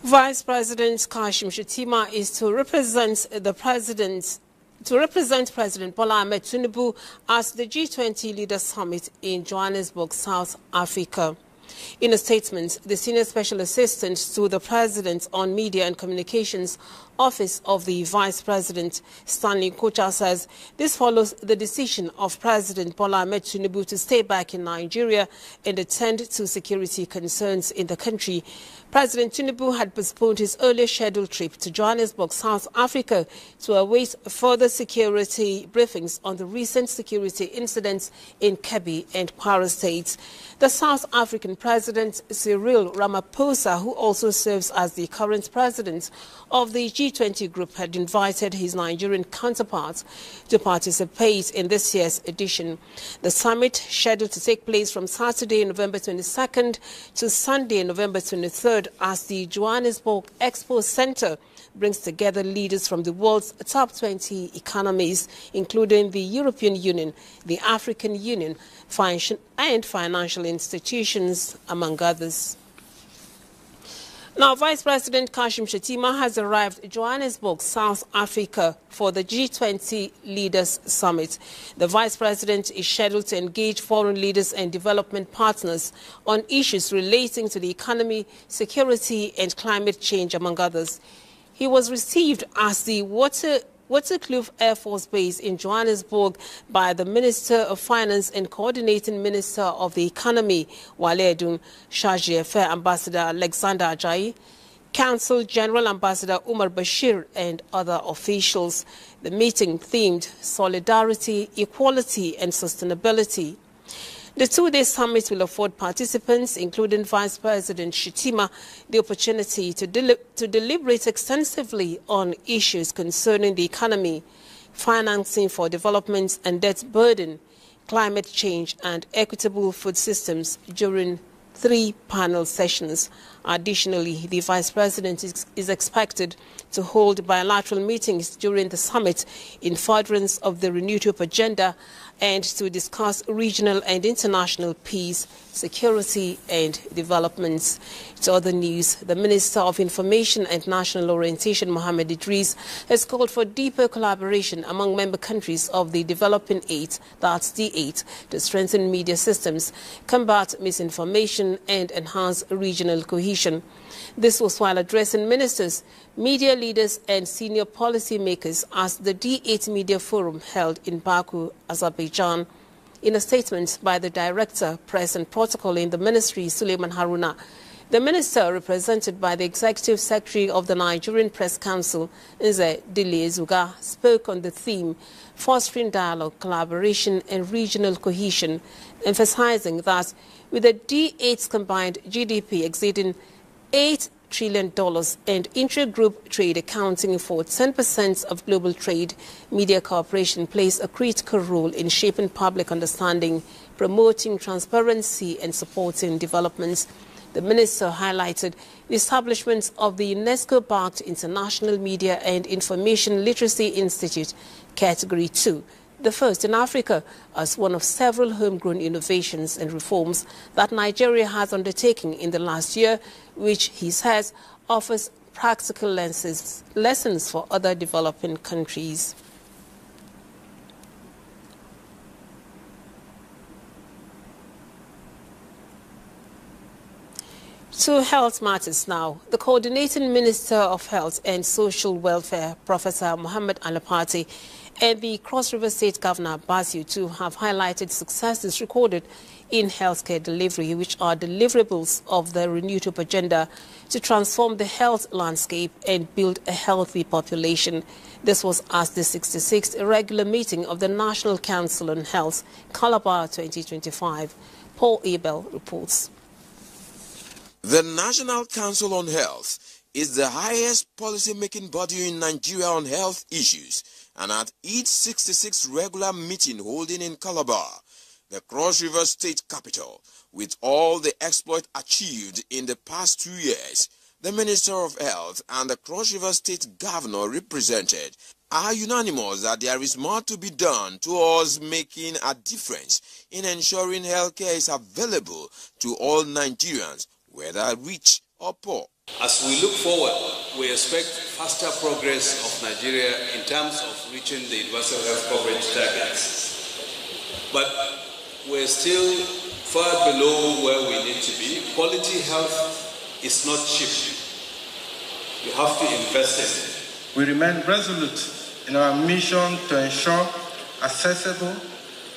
Vice President Kashim Shettima is to represent President Bola Ahmed Tinubu at the G20 Leaders Summit in Johannesburg, South Africa. In a statement, the Senior Special Assistant to the President on Media and Communications, Office of the Vice President, Stanley Kocha, says this follows the decision of President Bola Ahmed Tinubu to stay back in Nigeria and attend to security concerns in the country. President Tinubu had postponed his earlier scheduled trip to Johannesburg, South Africa, to await further security briefings on the recent security incidents in Kebbi and Kwara states. The South African President Cyril Ramaphosa, who also serves as the current president of the G20 group, had invited his Nigerian counterparts to participate in this year's edition. The summit, scheduled to take place from Saturday, November 22nd to Sunday, November 23rd, as the Johannesburg Expo Center, brings together leaders from the world's top 20 economies, including the European Union, the African Union, and financial institutions, among others. Now, Vice President Kashim Shettima has arrived in Johannesburg, South Africa, for the G20 Leaders Summit. The Vice President is scheduled to engage foreign leaders and development partners on issues relating to the economy, security, and climate change, among others. He was received at the Waterkloof Air Force Base in Johannesburg by the Minister of Finance and Coordinating Minister of the Economy, Wale Edun, Charge d'Affaires Ambassador Alexander Ajayi, Council General Ambassador Umar Bashir, and other officials. The meeting themed solidarity, equality, and sustainability. The two-day summit will afford participants, including Vice President Shettima, the opportunity to deliberate extensively on issues concerning the economy, financing for development and debt burden, climate change, and equitable food systems during 3 panel sessions. Additionally, the Vice President is expected to hold bilateral meetings during the summit in furtherance of the Renewed Hope agenda and to discuss regional and international peace, security, and developments. To other news, the Minister of Information and National Orientation, Mohammed Idris, has called for deeper collaboration among member countries of the Developing Eight, that's D8, to strengthen media systems, combat misinformation, and enhance regional cohesion. This was while addressing ministers, media leaders, and senior policymakers at the D8 Media Forum held in Baku, Azerbaijan. In a statement by the Director, Press and Protocol in the Ministry, Suleiman Haruna, the minister, represented by the Executive Secretary of the Nigerian Press Council, Nze Dile Zuga, spoke on the theme fostering dialogue, collaboration, and regional cohesion, emphasizing that with the D8's combined GDP exceeding $8 trillion and intra-group trade accounting for 10% of global trade, media cooperation plays a critical role in shaping public understanding, promoting transparency, and supporting developments. The minister highlighted the establishment of the UNESCO-backed International Media and Information Literacy Institute, Category 2, the first in Africa, as one of several homegrown innovations and reforms that Nigeria has undertaken in the last year, which, he says, offers practical lessons for other developing countries. To health matters now. The Coordinating Minister of Health and Social Welfare, Professor Mohammed Alapati, and the Cross River State Governor, Basu, too, have highlighted successes recorded in healthcare delivery, which are deliverables of the Renewed Hope agenda to transform the health landscape and build a healthy population. This was at the 66th regular meeting of the National Council on Health, Calabar 2025. Paul Abel reports. The National Council on Health is the highest policy-making body in Nigeria on health issues, and at its 66th regular meeting holding in Calabar, the Cross River State capital, with all the exploit achieved in the past 2 years, the Minister of Health and the Cross River State Governor represented are unanimous that there is more to be done towards making a difference in ensuring healthcare is available to all Nigerians, whether rich or poor. As we look forward, we expect faster progress of Nigeria in terms of reaching the universal health coverage targets. But we're still far below where we need to be. Quality health is not cheap. You have to invest in it. We remain resolute in our mission to ensure accessible,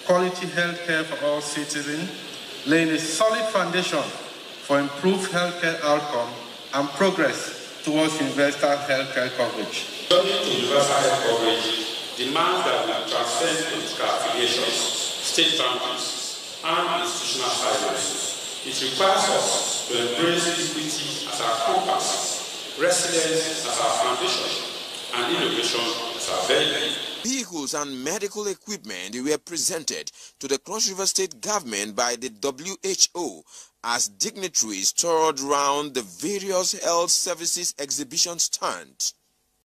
quality health care for all citizens, laying a solid foundation for improved healthcare outcome and progress towards universal healthcare coverage. Turning to universal health coverage demands that we transcend political affiliations, state boundaries, and institutional silos. It requires us to embrace equity as our compass, resilience as our foundation, and innovation as our value. Vehicles and medical equipment were presented to the Cross River State government by the WHO as dignitaries toured around the various health services exhibition stands.